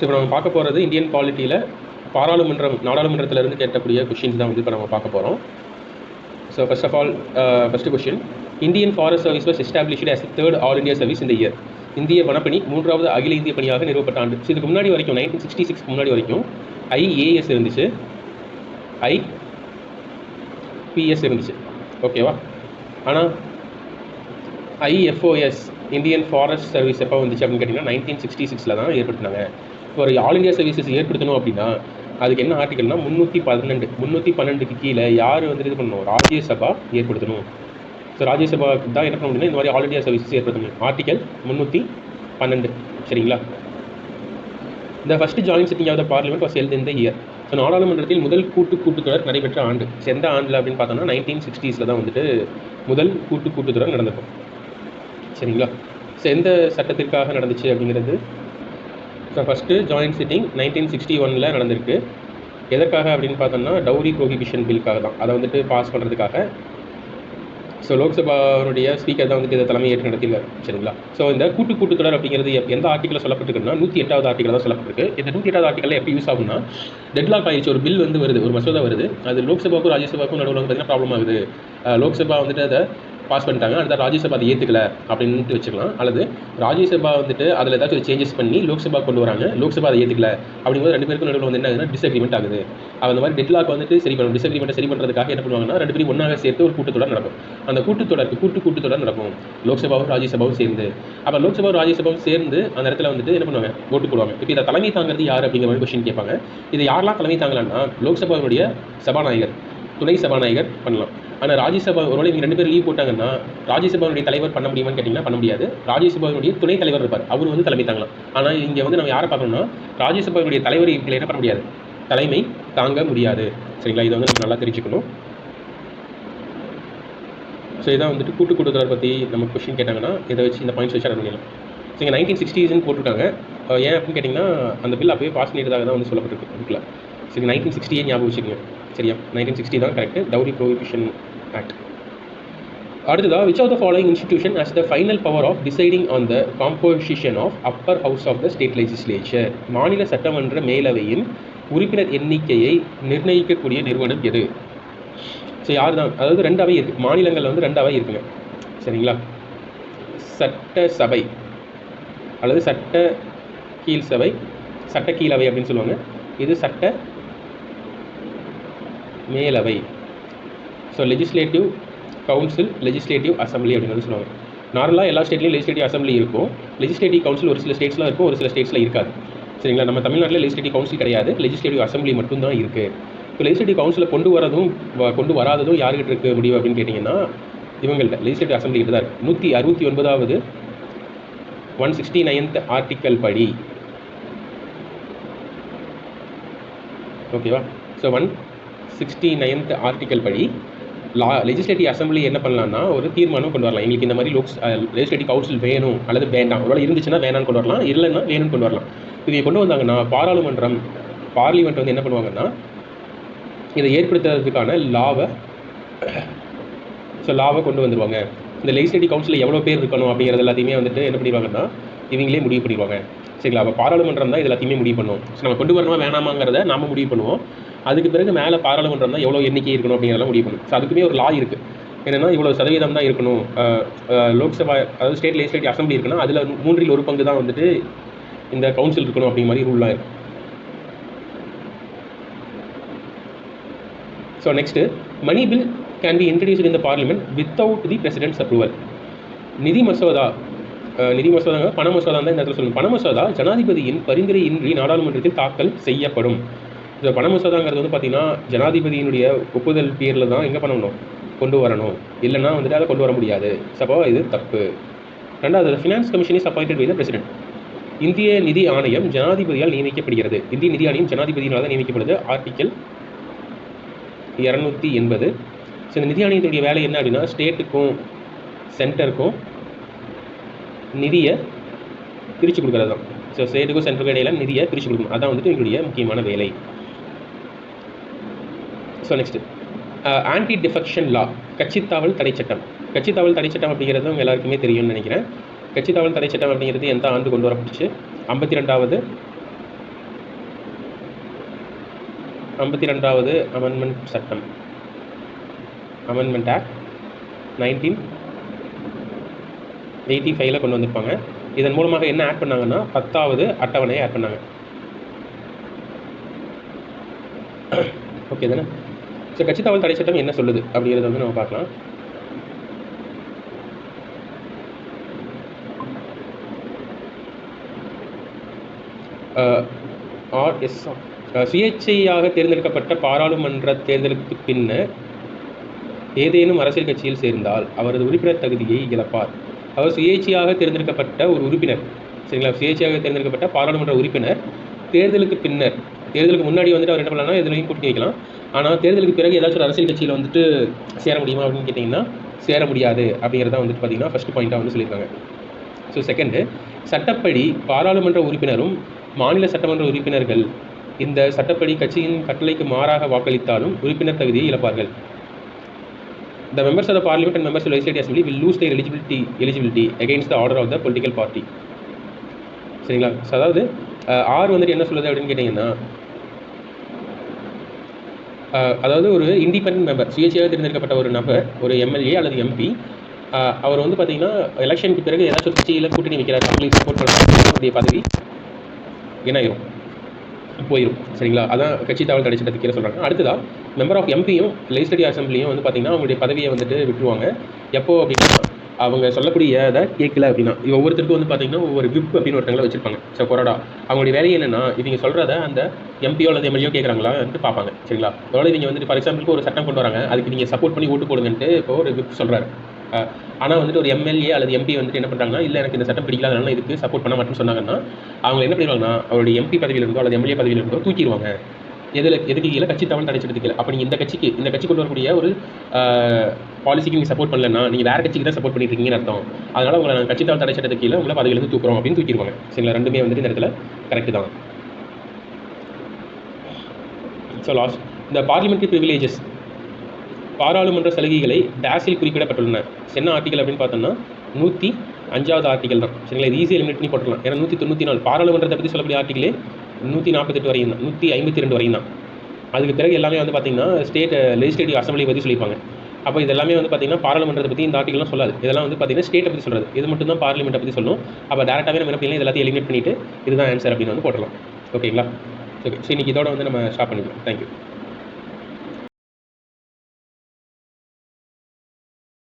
So இப்போ நம்ம பார்க்க போகிறது இந்தியன் பாலிட்டியில் நாடாளுமன்றத்திலிருந்து கேட்கக்கூடிய கொஷின்ஸ் தான் வந்து இப்போ நம்ம பார்க்க போகிறோம். So first of all first question, Indian forest service was established as the third all India service இந்த இயர். இந்திய வனப்பணி 3வது அகில இந்திய பணியாக நிறுவப்பட்ட ஆண்டு. ஸோ இதுக்கு முன்னாடி வரைக்கும் 1966 முன்னாடி வரைக்கும் IAS இருந்துச்சு, IPS இருந்துச்சு, ஓகேவா? ஆனால் IFOS இந்தியன் ஃபாரஸ்ட் சர்வீஸ் எப்போ வந்துச்சு அப்படின்னு கேட்டிங்கன்னா 1966 தான் ஏற்படுத்தினாங்க. இப்போ ஒரு ஆல் இந்தியா சர்வீசஸ் ஏற்படுத்தணும் அப்படின்னா அதுக்கு என்ன ஆர்டிகல்னா 312 கீழே யார் வந்து இது பண்ணணும்? ராஜ்யசபா ஏற்படுத்தணும். ஸோ ராஜ்யசபாவுக்கு தான் என்ன பண்ண முடியும்னா இந்த மாதிரி ஆல் இந்தியா சர்வீசஸ் ஏற்படுத்தணும். ஆர்டிகல் 312, சரிங்களா? இந்த first joint sitting of the parliament was held in the year. So நாடாளுமன்றத்தில் முதல் கூட்டுத்தொடர் நடைபெற்ற ஆண்டு எந்த ஆண்டில் அப்படின்னு பார்த்தோம்னா 1960s தான் வந்துட்டு முதல் கூட்டுத்தொடர் நடந்திருக்கும், சரிங்களா? ஸோ எந்த சட்டத்திற்காக நடந்துச்சு அப்படிங்கிறது, ஸோ ஃபஸ்ட்டு ஜாயின்ட் சிட்டிங் 1961 நடந்திருக்கு. எதற்காக அப்படின்னு பார்த்தோம்னா டவுரி ப்ரோஹிபிஷன் பில்லுக்காக தான், அதை வந்துட்டு பாஸ் பண்ணுறதுக்காக. ஸோ லோக்சபாவுடைய ஸ்பீக்கர் தான் வந்துட்டு இதை தலைமை ஏற்று நடத்தியிருக்காரு, சரிங்களா? ஸோ இந்த கூட்டுத்தொடர் அப்படிங்கிறது எந்த ஆர்டிக்கலில் சொல்லப்பட்டிருக்குன்னா 108வது ஆர்டிக்கல் தான் சொல்லப்பட்டிருக்கு. இந்த 108வது ஆர்டிக்கலில் எப்படி யூஸ் ஆகும்னா, டெட்லாக் ஆயிடுச்சு, ஒரு பில் வந்து வருது, ஒரு மசோதா வருது, அது லோக்சபாவுக்கும் ராஜ்யசபாவுக்கும் நடுவில் பார்த்தீங்கன்னா ப்ராப்ளம் ஆகுது. லோக்சபா வந்துட்டு அதை பாஸ் பண்ணிட்டாங்க, அடுத்த ராஜ்யசபா அதை ஏற்றுக்கல அப்படின்ட்டு வச்சுக்கலாம். அல்லது ராஜ்யசபா வந்துட்டு அதில் ஏதாச்சும் ஒரு சேஞ்சஸ் பண்ணி லோக்சபா கொண்டு வராங்க, லோக்சபா அதை ஏற்றுக்கல அப்படிங்கும்போது ரெண்டு பேருக்கும் நடுவில் வந்து என்ன ஆகுதுன்னா டிஸ்அக்ரிமெண்ட் ஆகுது. அந்த மாதிரி டெட்லாக் வந்துட்டு சரி பண்ணணும், டிஸ்அக்ரிமெண்ட்டை சரி பண்ணுறதுக்காக என்ன பண்ணுவாங்கன்னா ரெண்டு பேரும் ஒன்றாக சேர்த்து ஒரு கூட்டத்தொடர் நடக்கும். அந்த கூட்டுத்தொடர் நடக்கும் லோக்சபாவும் ராஜ்யசபாவும் சேர்ந்து. அப்போ லோக்சபாவும் ராஜ்யசபாவும் சேர்ந்து அந்த இடத்துல வந்துட்டு என்ன பண்ணுவாங்க? ஓட்டு போடுவாங்க. இப்போ இதை தலைமை தாங்கிறது யார் அப்படிங்கிற மாதிரி கொஸ்டின் கேட்பாங்க. இது யாரெல்லாம் தலைமை தாங்கலாம்னா லோக்சபாவுடைய சபாநாயகர், துணை சபாநாயகர் பண்ணலாம். ஆனால் ராஜ்யசபா ஒருவேளை இவங்க ரெண்டு பேர் லீவ் போட்டாங்கன்னா ராஜ்யசபாவுடைய தலைவர் பண்ண முடியுமான்னு கேட்டிங்கன்னா பண்ண முடியாது. ராஜ்யசபாவுடைய துணை தலைவர் இருப்பார், அவர் வந்து தலைமை தாங்கலாம். ஆனால் இங்கே வந்து நம்ம யாரை பார்க்கணும்னா ராஜ்யசபாவுடைய தலைவர் இவங்களை என்ன பண்ண முடியாது? தலைமை தாங்க முடியாது, சரிங்களா? இதை வந்து நம்ம நல்லா தெரிஞ்சுக்கணும். ஸோ இதான் வந்துட்டு கூட்டுத்தொடர் பற்றி நம்ம கொஸ்டின் கேட்டாங்கன்னா இதை வச்சு இந்த பாயிண்ட்ஸ் வச்சு அட பண்ணிடலாம். ஸோ இங்கே 1960s போட்டிருக்காங்க. ஏன் அப்படின்னு கேட்டிங்கன்னா அந்த பில் அப்போயே பாஸ் பண்ணிட்டதாக தான் வந்து சொல்லப்பட்டிருக்கு புக்கில். சரி, 1960 ஞாபகம் வச்சுக்கோங்க, சரியா? 1960 தான் கரெக்டு, டவுரி ப்ரோஹிபிஷன் ஆக்ட். அடுத்ததாக, which of the following institution has the final power of deciding on the composition of upper house of the state legislature? மாநில சட்டமன்ற மேலவையின் உறுப்பினர் எண்ணிக்கையை நிர்ணயிக்கக்கூடிய நிறுவனம் எது? ஸோ யார் தான்? அதாவது 2 அவை இருக்குது மாநிலங்களில், வந்து 2 அவை இருக்குங்க, சரிங்களா? சட்டசபை அல்லது சட்ட கீழ் சபை, சட்ட கீழவை அப்படின்னு சொல்லுவாங்க. இது சட்ட மேலவை. So legislative council, legislative assembly அப்படின்னு சொல்லுவாங்க. நார்மலாக எல்லா ஸ்டேட்லேயும் லெஜிஸ்லேட்டிவ் அசம்பிளி இருக்கும், லெஜிஸ்லேட்டிவ் கவுன்சில் ஒரு சில ஸ்டேட்ஸ்லாம் இருக்கும், ஒரு சில ஸ்டேட்ஸில் இருக்காது, சரிங்களா? நம்ம தமிழ்நாட்டில் லெஜிஸ்லேட்டிவ் கவுன்சில் கிடையாது, லெஜிஸ்லேட்டிவ் அசம்பிளி மட்டும்தான் இருக்குது. இப்போ லெஜிஸ்லேட்டிவ் கவுன்சிலில் கொண்டு வராததும் யாருக்கிட்ட இருக்க முடியும் அப்படின்னு கேட்டிங்கன்னா இவங்கள்ட்ட லெஜிஸ்லேட்டிவ் அசம்பிளிகிட்ட தான் இருக்குது. 169வது 169th ஆர்டிக்கல் படி, ஓகேவா? ஸோ 169th ஆர்டிக்கல் படி லெஜிஸ்லேட்டிவ் அசம்பிளி என்ன பண்ணலாம்னா ஒரு தீர்மானம் கொண்டு வரலாம். எங்களுக்கு இந்த மாதிரி லெஜிஸ்லேட்டிவ் கவுன்சில் வேணும் அல்லது வேண்டாம், ஒருவேளை இருந்துச்சுன்னா வேணான்னு கொண்டு வரலாம், இல்லைன்னா வேணும்னு கொண்டு வரலாம். இதை கொண்டு வந்தாங்கன்னா பார்லிமெண்ட் வந்து என்ன பண்ணுவாங்கன்னா இதை ஏற்படுத்துறதுக்கான லாவை கொண்டு வந்துடுவாங்க. இந்த லெஜிஸ்லேட்டிவ் கவுன்சிலில் எவ்வளோ பேர் இருக்கணும் அப்படிங்கிறது எல்லாத்தையுமே வந்துட்டு என்ன பண்ணிடுவாங்கன்னா இவங்களே முடிவு பண்ணிடுவாங்க, சரிங்களா? அப்போ பாராளுமன்றம் தான் இது எல்லாத்தையுமே முடிவு பண்ணுவோம். ஸோ நம்ம கொண்டு வரணுமா வேணாமாங்கிறத நாம் முடிவு பண்ணுவோம். அதுக்கு பிறகு மேலே பாராளுமன்றம் தான் எவ்வளோ எண்ணிக்கை இருக்கணும் அப்படிங்கிறதெல்லாம் முடிவு பண்ணும். ஸோ அதுக்குமே ஒரு லா இருக்குது, என்னென்னா இவ்வளோ சதவீதம் தான் இருக்கணும். லோக்சபா அதாவது ஸ்டேட் லெஜிஸ்லேட்டிவ் அசம்பிளி இருக்குன்னா அதில் 3/4 தான் வந்துட்டு இந்த கவுன்சில் இருக்கணும் அப்படிங்கிற மாதிரி ரூல்லாம் இருக்குது. So next, money bill can be introduced in the parliament without the president's approval. நிதி மசோதாங்க பண மசோதா தான் இந்த இடத்துல சொல்லணும். பண மசோதா ஜனாதிபதியின் பரிந்துரையின்றி நாடாளுமன்றத்தில் தாக்கல் செய்யப்படும். இந்த பண மசோதாங்கிறது வந்து பார்த்திங்கன்னா ஜனாதிபதியினுடைய ஒப்புதல் பேரில் தான் எங்கே பண்ணணும்? கொண்டு வரணும், இல்லைன்னா வந்துட்டு அதை கொண்டு வர முடியாது. சப்போ இது தப்பு. 2வது, finance commission is appointed by the president. இந்திய நிதி ஆணையம் ஜனாதிபதியால் நியமிக்கப்படுகிறது. இந்திய நிதி ஆணையம் ஜனாதிபதியினால் தான் நியமிக்கப்படுது, ஆர்டிக்கல் 280. ஸோ இந்த நிதி ஆணையத்துடைய வேலை என்ன அப்படின்னா ஸ்டேட்டுக்கும் சென்டருக்கும் நிதியை பிரித்து கொடுக்குறது தான். ஸோ ஸ்டேட்டுக்கும் சென்டருக்கும் இடையில நிதியை பிரித்து கொடுக்கணும், அதான் வந்துட்டு எங்களுடைய முக்கியமான வேலை. So next, anti defection law, கட்சித்தாவல் தடை சட்டம். கட்சித்தாவல் தடை சட்டம் அப்படிங்கிறது அவங்க எல்லாருக்குமே தெரியும்னு நினைக்கிறேன். கட்சித்தாவல் தடை சட்டம் அப்படிங்கிறது எந்த ஆண்டு கொண்டு வரப்பட்டுச்சு? 52வது 52வது அமெண்ட்மெண்ட் சட்டம், அமெண்ட்மெண்ட் ஆக்ட் 1985 கொண்டு வந்திருப்பாங்க. இதன் மூலமாக என்ன ஆட் பண்ணாங்கன்னா 10வது அட்டவணையை ஆட் பண்ணாங்க. ஓகே தானே? ஸோ கட்சி தாவல் தடை சட்டம் என்ன சொல்லுது அப்படிங்கிறத வந்து நம்ம பார்க்கலாம். சுயேட்சையாக தேர்ந்தெடுக்கப்பட்ட பாராளுமன்ற தேர்தலுக்கு பின்னர் ஏதேனும் அரசியல் கட்சியில் சேர்ந்தால் அவரது உறுப்பினர் தகுதியை இழப்பார். அவர் சுயேட்சையாக தேர்ந்தெடுக்கப்பட்ட ஒரு உறுப்பினர், சரிங்களா, சுயேட்சையாக தேர்ந்தெடுக்கப்பட்ட பாராளுமன்ற உறுப்பினர் தேர்தலுக்கு பின்னர், தேர்தலுக்கு முன்னாடி வந்துட்டு அவர் என்ன பண்ணலாம்னா எதுலையும் கூட்டி வைக்கலாம். ஆனால் தேர்தலுக்கு பிறகு ஏதாச்சும் ஒரு அரசியல் கட்சியில் வந்துட்டு சேர முடியுமா அப்படின்னு கேட்டிங்கன்னா சேர முடியாது அப்படிங்கிறத வந்துட்டு பார்த்தீங்கன்னா ஃபஸ்ட் பாயிண்ட்டாக வந்து சொல்லியிருக்காங்க. ஸோ செகண்டு, சட்டப்படி பாராளுமன்ற உறுப்பினரும் மாநில சட்டமன்ற உறுப்பினர்கள் இந்த சட்டப்படி கட்சியின் கட்டளைக்கு மாறாக வாக்களித்தாலும் உறுப்பினர் தகுதியை இழப்பார்கள். The members of the parliament and members of the legislative assembly will lose their eligibility against the order of the political party. சரிங்களா? ஸோ அதாவது ஆர் வந்துட்டு என்ன சொல்லுது அப்படின்னு கேட்டிங்கன்னா, அதாவது ஒரு இண்டிபெண்டன்ட் மெம்பர், சுயேட்சையாக தேர்ந்தெடுக்கப்பட்ட ஒரு நபர், ஒரு எம்எல்ஏ அல்லது எம்பி, அவர் வந்து பார்த்தீங்கன்னா எலெக்ஷனுக்கு பிறகு ஏதாச்சும் கட்சியில் கூட்டணி வைக்கிறார், அவங்களுக்கு சப்போர்ட் பண்ணுறாங்க, அவருடைய பதவி என்ன ஆயிரும், போயிடும். சரிங்களா? அதான் கட்சி தாவல் தடை சட்டத்துக்கு கீழே சொல்கிறாங்க. அடுத்ததான் மெம்பர் ஆஃப் எம்பியும் லெஜிஸ்லேட்டிவ் அசம்பிளியும் வந்து பார்த்திங்கன்னா அவங்களுடைய பதவியை வந்துட்டு விட்டுருவாங்க. எப்போ அப்படின்னா அவங்க சொல்லக்கூடிய அதை கேட்கல அப்படின்னா, ஒவ்வொருத்தருக்கும் வந்து பார்த்திங்கன்னா ஒவ்வொரு விப் அப்படின்னு ஒருத்தங்களை வச்சுருப்பாங்க. ஸோ கொரோடா அவங்களுடைய வேலையை என்னென்னா இவங்க சொல்கிறத அந்த எம்பியோ அல்லது எம்எல்ஏ கேட்குறாங்களான்ட்டு பார்ப்பாங்க. சரிங்களா? அதோட இவங்க வந்துட்டு ஃபார் எக்ஸாம்பிளுக்கு ஒரு சட்டம் கொண்டு வராங்க, அதுக்கு நீங்கள் சப்போர்ட் பண்ணி ஓட்டு போடுங்கன்ட்டு இப்போ ஒரு விப் சொல்கிறாரு. ஆனால் வந்துட்டு ஒரு எம்எல்ஏ அல்லது எம்பி வந்துட்டு என்ன பண்ணுறாங்கன்னா, இல்லை எனக்கு இந்த சட்டம் பிடிக்கல அதனால இதுக்கு சப்போர்ட் பண்ண மாட்டேன்னு சொன்னாங்கன்னா அவங்க என்ன பண்ணிடுவாங்கன்னா அவருடைய எம்பி பதவியிலிருந்தோ அல்லது எம்எல்ஏ பதவியிலிருந்தோ தூக்கிடுவாங்க. எதுக்கு கீழே கட்சி தாவல் தடை சட்டத்துக்கு கீழே. அப்போ நீங்கள் இந்த கட்சி கொண்டு வரக்கூடிய ஒரு பாலிசிக்கு நீங்கள் சப்போர்ட் பண்ணலன்னா நீங்கள் வேறு கட்சிக்கு தான் சப்போர்ட் பண்ணிட்டு இருக்கீங்கன்னு அர்த்தம். அதனால் உங்களை நான் கட்சி தாவல் தடை சட்டத்துக்கு கீழே உங்களை பதவியிலிருந்து தூக்குறோம் அப்படின்னு தூக்கிடுவாங்க. சரிங்களா? ரெண்டுமே வந்துட்டு இந்த இடத்துல கரெக்டு தான். ஸோ லாஸ்ட், இந்த பார்லிமெண்ட்ரி ப்ரிவிலேஜஸ், பாராளுமன்ற சலுகைகளை டேஸில் குறிப்பிடப்பட்டுள்ளன. என்ன ஆர்டிகல் அப்படின்னு பார்த்தோம்னா 105வது ஆர்டிகல் தான். சரிங்களா? இது ஈஸியாக எலிமினேட் பண்ணி போட்டுடலாம். ஏன்னா 194 பாராளுமன்றத்தை பற்றி சொல்லக்கூடிய ஆர்டிகளே 148 வரையும் தான், 152 வரையும் தான். அதுக்கு பிறகு எல்லாமே வந்து பார்த்திங்கன்னா ஸ்டேட் லெஜிஸ்லேட்டிவ் அசம்பிளி பற்றி சொல்லியிருப்பாங்க. அப்போ இது எல்லாமே வந்து பார்த்திங்கன்னா பாராளுமன்றத்தை பற்றி இந்த ஆர்டிகல்லாம் சொல்லாது. இதெல்லாம் வந்து பார்த்திங்கன்னா ஸ்டேட்டை பற்றி சொல்கிறது. இது மட்டும் தான் பார்லிமெண்ட்டை பற்றி சொல்லும். அப்போ டேரெக்டாகவே நம்ம என்ன பண்ணலாம், எல்லாத்தையும் எலிமினேட் பண்ணிவிட்டு இதுதான் ஆன்சர் அப்படின்னு வந்து போடலாம். ஓகேங்களா? ஓகே, ஸோ இன்றைக்கி இதோட வந்து நம்ம ஸ்டாப் பண்ணிக்கலாம். தேங்க்யூ.